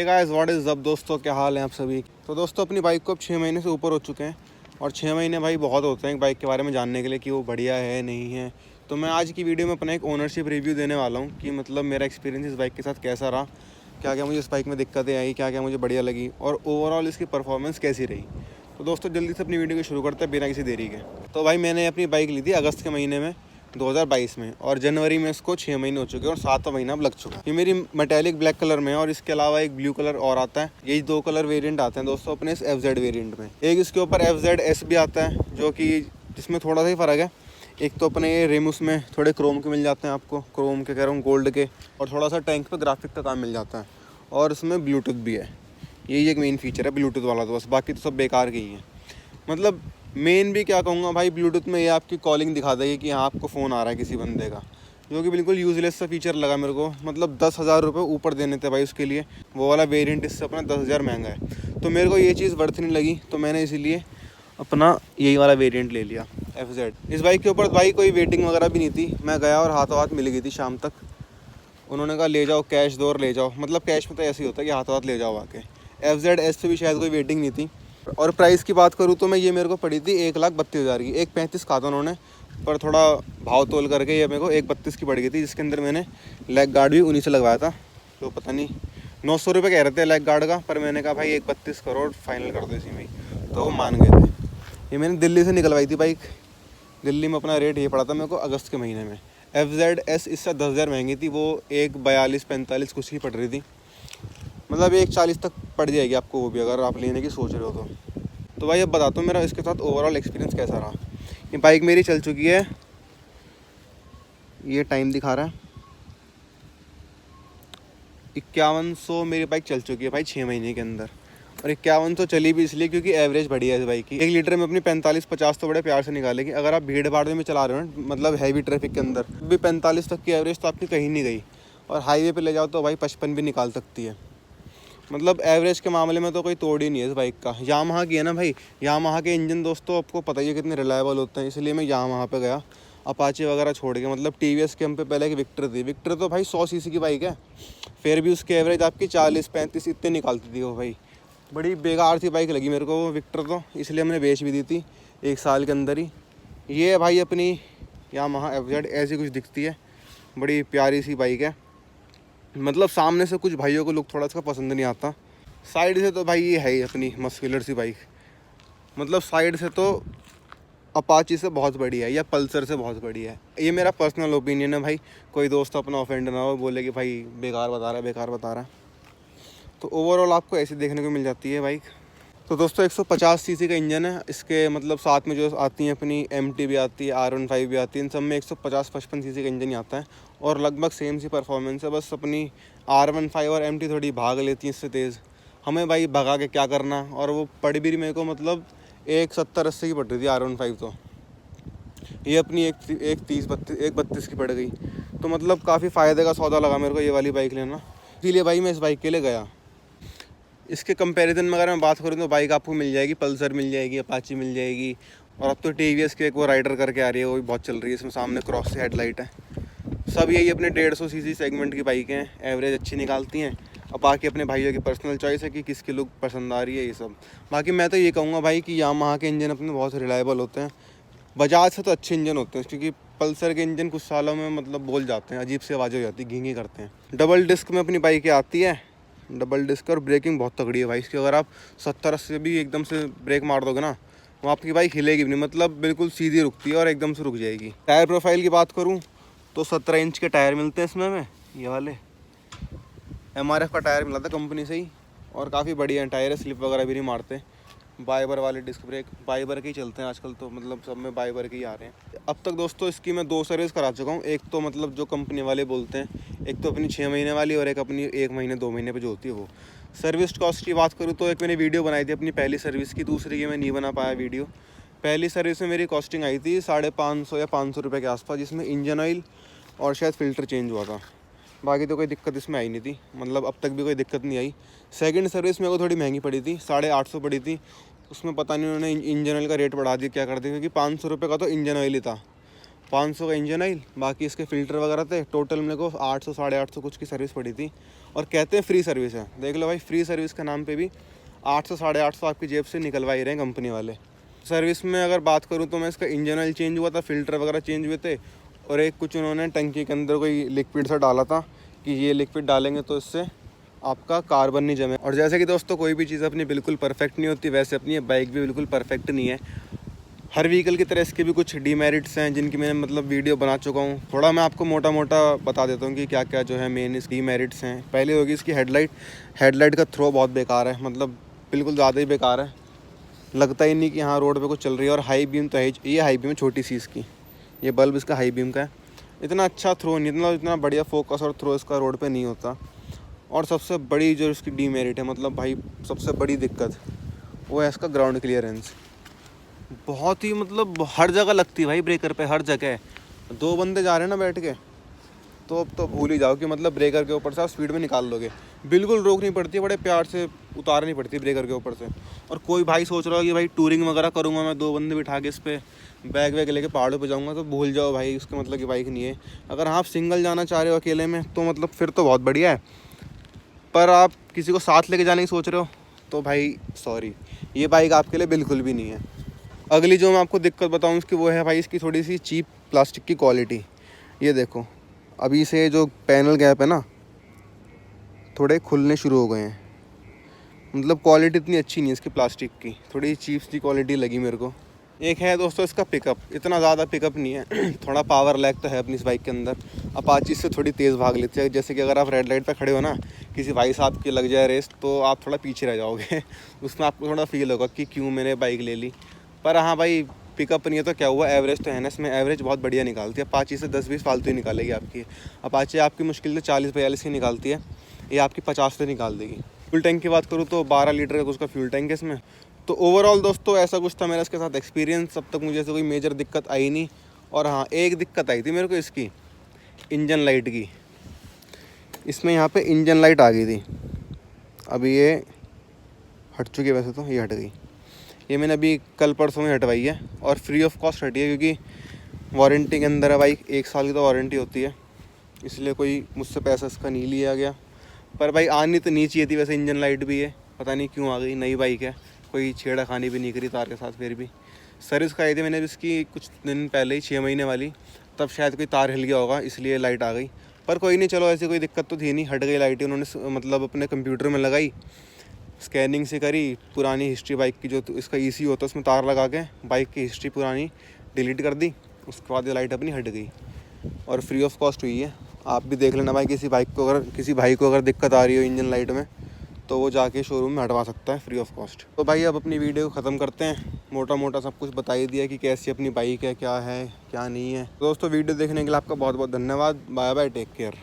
Hey guys what is up दोस्तों, क्या हाल है आप सभी। तो दोस्तों अपनी बाइक को अब 6 महीने से ऊपर हो चुके हैं और 6 महीने भाई बहुत होते हैं एक बाइक के बारे में जानने के लिए कि वो बढ़िया है नहीं है। तो मैं आज की वीडियो में अपना एक ओनरशिप रिव्यू देने वाला हूँ कि मतलब मेरा एक्सपीरियंस इस बाइक के साथ कैसा रहा, क्या क्या मुझे इस बाइक में दिक्कतें आई, क्या क्या मुझे बढ़िया लगी और ओवरऑल इसकी परफॉर्मेंस कैसी रही। तो दोस्तों जल्दी से अपनी वीडियो को शुरू करते हैं बिना किसी देरी के। तो भाई मैंने अपनी बाइक ली थी अगस्त के महीने में 2022 में और जनवरी में इसको 6 महीने हो चुके हैं और 7वां महीना अब लग चुका है। ये मेरी मेटालिक ब्लैक कलर में है और इसके अलावा एक ब्लू कलर और आता है। यही 2 कलर वेरिएंट आते हैं दोस्तों अपने इस FZ वेरिएंट में। एक इसके ऊपर FZS भी आता है जो कि जिसमें थोड़ा सा ही फ़र्क है। एक तो अपने ये रिम उसमें थोड़े क्रोम के मिल जाते हैं आपको, क्रोम के कह रहा हूँ गोल्ड के, और थोड़ा सा टैंक पर ग्राफिक का काम मिल जाता है और इसमें ब्लूटूथ भी है। यही एक मेन फीचर है ब्लूटूथ वाला, तो बस बाकी तो सब बेकार के ही है। मतलब मेन भी क्या कहूँगा भाई, ब्लूटूथ में ये आपकी कॉलिंग दिखा देगी कि हाँ आपको फ़ोन आ रहा है किसी बंदे का, जो कि बिल्कुल यूज़लेस सा फीचर लगा मेरे को। मतलब 10,000 रुपये ऊपर देने थे भाई उसके लिए। वो वाला वेरिएंट इससे अपना 10,000 महंगा है, तो मेरे को ये चीज़ वर्थ नहीं लगी, तो मैंने इसीलिए अपना यही वाला वेरिएंट ले लिया FZ। इस बाइक के ऊपर भाई कोई वेटिंग वगैरह भी नहीं थी, मैं गया और हाथों हाथ मिल गई थी शाम तक। उन्होंने कहा ले जाओ कैश दो और ले जाओ, मतलब कैश में तो ऐसे ही होता है कि हाथों हाथ ले जाओ आके। FZS पे भी शायद कोई वेटिंग नहीं थी। और प्राइस की बात करूँ तो मैं ये मेरे को पड़ी थी 1,32,000 की। 1,35,000 कहा था उन्होंने, पर थोड़ा भाव तोल करके ये मेरे को 1,32,000 की पड़ गई थी, जिसके अंदर मैंने लेग गार्ड भी उन्हीं से लगवाया था। तो पता नहीं 900 रुपये कह रहे थे लेग गार्ड का, पर मैंने कहा भाई 1,32 करोड़ फाइनल कर दो इसी में, तो वो मान गए थे। ये मैंने दिल्ली से निकलवाई थी बाइक। दिल्ली में अपना रेट ये पड़ा था मेरे को अगस्त के महीने में। FZS इससे 10,000 महंगी थी, वो 1,42-45 कुछ की पड़ रही थी। मतलब 1,40 तक पड़ जाएगी आपको वो भी, अगर आप लेने की सोच रहे हो तो। तो भाई अब बताता हूँ मेरा इसके साथ ओवरऑल एक्सपीरियंस कैसा रहा। ये बाइक मेरी चल चुकी है, ये टाइम दिखा रहा है 5100 मेरी बाइक चल चुकी है भाई 6 महीने के अंदर। और 5100 चली भी इसलिए क्योंकि एवरेज बढ़िया है इस बाइक की। 1 लीटर में अपनी 45-50 तो बड़े प्यार से निकालेगी। अगर आप भीड़ भाड़ में चला रहे हो ना, मतलब हैवी ट्रैफिक के अंदर, भी 45 तक की एवरेज तो आपकी कहीं नहीं गई। और हाईवे पे ले जाओ तो भाई 55 भी निकाल सकती है। मतलब एवरेज के मामले में तो कोई तोड़ ही नहीं है इस बाइक का। यामाहा की है ना भाई, यामाहा के इंजन दोस्तों आपको पता ही है कितने रिलायबल होते हैं, इसलिए मैं यामाहा पे गया अपाचे वगैरह छोड़ के। मतलब TVS के हम पे पहले एक विक्टर थी, विक्टर तो भाई 100 सीसी की बाइक है, फिर भी उसकी एवरेज आपकी 40-35 इतने निकालती थी वो भाई। बड़ी बेकार सी बाइक लगी मेरे को वो विक्टर, तो इसलिए हमने बेच भी दी थी 1 साल के अंदर ही। ये भाई अपनी यामाहा FZ ऐसी कुछ दिखती है, बड़ी प्यारी सी बाइक है। मतलब सामने से कुछ भाइयों को लुक थोड़ा सा पसंद नहीं आता, साइड से तो भाई ये है ही अपनी मस्कुलर सी बाइक। मतलब साइड से तो अपाची से बहुत बढ़िया है या पल्सर से बहुत बढ़िया है। ये मेरा पर्सनल ओपिनियन है भाई, कोई दोस्त अपना ऑफेंड ना हो, बोले कि भाई बेकार बता रहा है बेकार बता रहा है। तो ओवरऑल आपको ऐसी देखने को मिल जाती है बाइक। तो दोस्तों 150 सीसी का इंजन है इसके, मतलब साथ में जो आती हैं अपनी MT भी आती है, R15 भी आती है, इन सब में 150-55 सीसी का इंजन ही आता है और लगभग सेम सी परफॉर्मेंस है। बस अपनी R15 और MT थोड़ी भाग लेती हैं इससे तेज़, हमें भाई भगा के क्या करना। और वो पड़ भी मेरे को मतलब 1,70-80 की पड़ रही थी R15, तो ये अपनी 1,32 की पड़ गई। तो मतलब काफ़ी फ़ायदे का सौदा लगा मेरे को ये वाली बाइक लेना, इसीलिए भाई मैं इस बाइक के लिए गया। इसके कंपैरिजन में अगर मैं बात करूँ तो बाइक आपको मिल जाएगी, पल्सर मिल जाएगी, अपाची मिल जाएगी, और अब तो TVS की एक वो राइडर करके आ रही है, वो भी बहुत चल रही है। इसमें सामने क्रॉस से हेडलाइट है। सब यही अपने 150 सीसी सेगमेंट की बाइक हैं, एवरेज अच्छी निकालती हैं। अब बाकी अपने भाइयों की पर्सनल चॉइस है कि किसकी लुक पसंद आ रही है ये सब। बाकी मैं तो ये कहूँगा भाई कि यामाहा के इंजन अपने बहुत रिलायबल होते हैं, बजाज से तो अच्छे इंजन होते हैं, क्योंकि पल्सर के इंजन कुछ सालों में मतलब बोल जाते हैं, अजीब सी आवाज़ हो जाती है, घींगी करते हैं। डबल डिस्क में अपनी बाइकें आती है, डबल डिस्क, और ब्रेकिंग बहुत तगड़ी है भाई इसकी। अगर आप 70-80 भी एकदम से ब्रेक मार दोगे ना, वो आपकी बाइक हिलेगी भी नहीं, मतलब बिल्कुल सीधी रुकती है और एकदम से रुक जाएगी। टायर प्रोफाइल की बात करूँ तो 17 इंच के टायर मिलते हैं इसमें हमें, ये वाले MRF का टायर मिला था कंपनी से ही, और काफ़ी बढ़िया टायर है, स्लिप वगैरह भी नहीं मारते। बाइबर वाले डिस्क ब्रेक, बाइबर के ही चलते हैं आजकल तो, मतलब सब में बाइबर के ही आ रहे हैं। अब तक दोस्तों इसकी मैं 2 सर्विस करा चुका हूँ। एक तो मतलब जो कंपनी वाले बोलते हैं, एक तो अपनी 6 महीने वाली, और एक अपनी 1 महीने 2 महीने पे जो होती है वो। सर्विस कॉस्ट की बात करूँ तो एक मैंने वीडियो बनाई थी अपनी पहली सर्विस की, दूसरी की मैं नहीं बना पाया वीडियो। पहली सर्विस में मेरी कॉस्टिंग आई थी 550 या 500 रुपये के आसपास, जिसमें इंजन ऑयल और शायद फ़िल्टर चेंज हुआ था। बाकी तो कोई दिक्कत इसमें आई नहीं थी, मतलब अब तक भी कोई दिक्कत नहीं आई। सेकंड सर्विस मेरे को थोड़ी महंगी पड़ी थी, 850 पड़ी थी। उसमें पता नहीं उन्होंने इंजन ऑयल का रेट बढ़ा दिया क्या कर दिया, क्योंकि 500 रुपये का तो इंजन ऑयल ही था। 500 का इंजन ऑयल, बाकी इसके फ़िल्टर वगैरह थे। टोटल मेरे को 800 850 कुछ की सर्विस पड़ी थी। और कहते हैं फ्री सर्विस है, देख लो भाई, फ्री सर्विस के नाम पे भी 800 850 आपकी जेब से निकलवा ही रहे हैं कंपनी वाले। सर्विस में अगर बात करूँ तो मैं इसका इंजन ऑयल चेंज हुआ था, फ़िल्टर वगैरह चेंज हुए थे, और एक कुछ उन्होंने टंकी के अंदर कोई लिक्विड सा डाला था कि ये लिक्विड डालेंगे तो इससे आपका कार्बन नहीं जमे। और जैसे कि दोस्तों कोई भी चीज़ अपनी बिल्कुल परफेक्ट नहीं होती, वैसे अपनी ये बाइक भी बिल्कुल परफेक्ट नहीं है। हर व्हीकल की तरह इसके भी कुछ डीमेरिट्स हैं जिनकी मैं मतलब वीडियो बना चुका हूँ। थोड़ा मैं आपको मोटा मोटा बता देता हूँ कि क्या क्या जो है मेन इसकी डीमेरिट्स हैं। पहले होगी इसकी हेडलाइट का थ्रो बहुत बेकार है, मतलब बिल्कुल ज़्यादा ही बेकार है, लगता ही नहीं कि हाँ रोड पे कुछ चल रही है। और हाई बीम तो है, ये हाई बीम है छोटी सी इसकी, ये बल्ब इसका हाई बीम का है। इतना अच्छा थ्रो नहीं, इतना बढ़िया फोकस और थ्रो इसका रोड पे नहीं होता। और सबसे बड़ी जो इसकी डीमेरिट है, मतलब भाई सबसे बड़ी दिक्कत, वो है इसका ग्राउंड क्लियरेंस। बहुत ही मतलब हर जगह लगती है भाई, ब्रेकर पे हर जगह। 2 बंदे जा रहे हैं ना बैठ के, तो अब तो भूल ही जाओ कि मतलब ब्रेकर के ऊपर से आप स्पीड में निकाल लोगे। बिल्कुल रोकनी पड़ती है, बड़े प्यार से उतारनी पड़ती है ब्रेकर के ऊपर से। और कोई भाई सोच रहा हो कि भाई टूरिंग वगैरह करूँगा मैं, 2 बंदे बिठा के इस पर बैग वैग लेके पहाड़ों पे जाऊँगा, तो भूल जाओ भाई, उसका मतलब कि बाइक नहीं है। अगर आप सिंगल जाना चाह रहे हो अकेले में, तो मतलब फिर तो बहुत बढ़िया है। पर आप किसी को साथ लेके जाने की सोच रहे हो तो भाई सॉरी, ये बाइक आपके लिए बिल्कुल भी नहीं है। अगली जो मैं आपको दिक्कत बताऊँ इसकी, वो है भाई इसकी थोड़ी सी चीप प्लास्टिक की क्वालिटी। ये देखो, अभी से जो पैनल गैप है ना, थोड़े खुलने शुरू हो गए हैं। मतलब क्वालिटी इतनी अच्छी नहीं है इसकी प्लास्टिक की, थोड़ी चीप सी क्वालिटी लगी मेरे को। एक है दोस्तों इसका पिकअप, इतना ज़्यादा पिकअप नहीं है थोड़ा पावर लैग तो है अपनी इस बाइक के अंदर। अपाची से थोड़ी तेज़ भाग लेती है, जैसे कि अगर आप रेड लाइट पे खड़े हो ना, किसी भाई साहब की लग जाए रेस, तो आप थोड़ा पीछे रह जाओगे उसमें आपको थोड़ा फील होगा कि क्यों मैंने बाइक ले ली। पर हाँ भाई, पिकअप नहीं है तो क्या हुआ, एवरेज तो है ना इसमें, एवरेज बहुत बढ़िया निकालती है। अपाची से 10-20 फालतू ही निकालेगी आपकी। अपाची आपकी मुश्किल से 40-42 की निकालती है, ये आपकी 50 से निकाल देगी। फ्यूल टैंक की बात करूँ तो 12 लीटर का उसका फ्यूल टैंक है इसमें। तो ओवरऑल दोस्तों ऐसा कुछ था मेरा इसके साथ एक्सपीरियंस। अब तक मुझे ऐसे कोई मेजर दिक्कत आई नहीं। और हाँ, एक दिक्कत आई थी मेरे को इसकी इंजन लाइट की। इसमें यहाँ पे इंजन लाइट आ गई थी, अभी ये हट चुकी है, वैसे तो ये हट गई। ये मैंने अभी कल परसों में हटवाई है और फ्री ऑफ कॉस्ट हटी है, क्योंकि वारंटी के अंदर है बाइक, 1 साल की तो वारंटी होती है, इसलिए कोई मुझसे पैसा इसका नहीं लिया गया। पर भाई आनी तो नहीं चाहिए थी वैसे, इंजन लाइट भी है, पता नहीं क्यों आ गई। नई बाइक है, कोई छेड़ा खानी भी नहीं करी तार के साथ। फिर भी सर्विस कराई थी मैंने इसकी कुछ दिन पहले ही, 6 महीने वाली, तब शायद कोई तार हिल गया होगा इसलिए लाइट आ गई। पर कोई नहीं, चलो ऐसी कोई दिक्कत तो थी नहीं, हट गई लाइट। उन्होंने मतलब अपने कंप्यूटर में लगाई, स्कैनिंग से करी, पुरानी हिस्ट्री बाइक की, जो इसका ईसी होता है उसमें तार लगा के बाइक की हिस्ट्री पुरानी डिलीट कर दी। उसके बाद ये लाइट अपनी हट गई और फ्री ऑफ कॉस्ट हुई है। आप भी देख लेना भाई, किसी भाई को अगर दिक्कत आ रही हो इंजन लाइट में, तो वो जाके शोरूम में हटवा सकता है फ्री ऑफ कॉस्ट। तो भाई अब अपनी वीडियो को ख़त्म करते हैं। मोटा मोटा सब कुछ बता ही दिया कि कैसी अपनी बाइक है, क्या नहीं है। दोस्तों वीडियो देखने के लिए आपका बहुत बहुत धन्यवाद। Bye bye, take care.